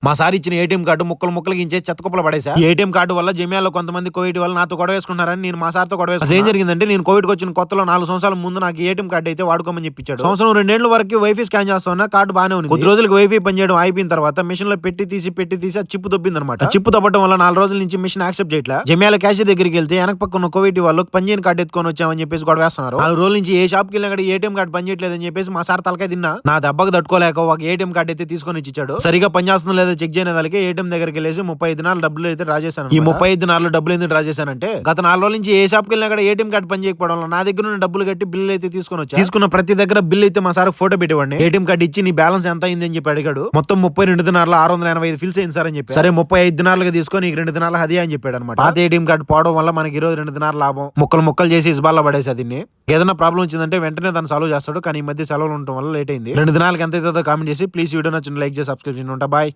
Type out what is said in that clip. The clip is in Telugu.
మా సార్ ఇచ్చిన ఏటీఎం కార్డు ముక్కలు ముక్కలు గించే చెత్తకుప్పలు పడేసా. ఏటీఎం కార్డు వల్ల జమియాలో కొంతమంది కోవిడ్ వల్ల నాతో గొడవ వేసుకున్నారని నేను మా సార్తో గొడవ వేసుకున్నా. ఏం జరిగిందంటే నేను కోవిడ్ వచ్చిన కొత్తలో 4 సంవత్సరాల ముందు నాకు ఏటీఎం కార్డు అయితే వాడుకోమని చెప్పించాడు. సంవత్సరం 2 ఏళ్ల వరకు వైఫై స్కాన్ చేస్తున్నా కార్డు బానే ఉంది. కొద్ది రోజులకు వైఫై పనిచేయడం అయిపోయిన తర్వాత మిషన్ లో పెట్టి తీసి ఆ చిప్పు దొబ్బింది అనమాట. చిప్పు దొబ్బడం వల్ల 4 రోజుల నుంచి మిషన్ యాక్సెప్ట్ చేయట్లా. జమియాల క్యాష్ దగ్గరికి వెళ్తే వెనక పక్కన కోవిడ్ వాళ్ళు పనిచేయని కార్డు ఎత్తుకొని వచ్చామని చెప్పేసి గొడవ వేస్తున్నారు. 4 రోజుల నుంచి ఏ షాప్ కి వెళ్ళినా ఏటీఎం కార్డు పనిచేయట్లేదని చెప్పేసి మా సార్ తలకాయ తిన్నా. నా దెబ్బకు తట్టుకోలేక ఒక ఏటీఎం కార్డు అయితే తీసుకొని ఇచ్చాడు. సరిగా పనిచేస్తుందో లేదో చెక్ చేయని దానికి ఏటీఎం దగ్గరికి వెళ్ళేసి 35 దినాలు డబ్బులు అయితే డ్రా చేశాను. ఈ 35 దినాల్లో డబ్బులు ఎందుకు డ్రా చేశానంటే గత 4 రోజుల నుంచి ఏ షాప్ కి వెళ్ళినా ఏటీఎం కార్డు పని చేయకపోవడం వల్ల నా దగ్గర ఉన్న డబ్బులు కట్టి బిల్లు అయితే తీసుకొని వచ్చా. తీసుకున్న ప్రతి దగ్గర బిల్ అయితే మా సార్ ఫోటో పెట్టేవాడిని. ఏటీఎం కార్డు ఇచ్చి నీ బ్యాలెన్స్ ఎంత అయింది అని చెప్పి అడిగాడు. మొత్తం 32 దినాల్లో 685 ఫిల్స్ అయింది సార్ అని చెప్పి. సరే 35 దినాలుగా తీసుకొని నీకు 2 దినాలు హదియా అని చెప్పాడు అనమాట. పాత ఏటీఎం కార్డు పోవడం వల్ల మనకి ఈరోజు 2 దినాలు లాభం. ముక్కలు చేసి ఇస్బాల్లో పడేసి దీన్ని ఏదైనా ప్రాబ్లం వచ్చిందంటే వెంటనే దాన్ని సాల్వ్ చేస్తాడు. కానీ ఈ మధ్య సెలవులు ఉండటం వల్ల లేట్ అయింది. 2 దినాలకి ఎంత అవుతుందో కామెంట్ చేసి ప్లీజ్ వీడియో నచ్చిన లైక్ చేసి సబ్స్క్రైబ్ చేయండి. బాయ్.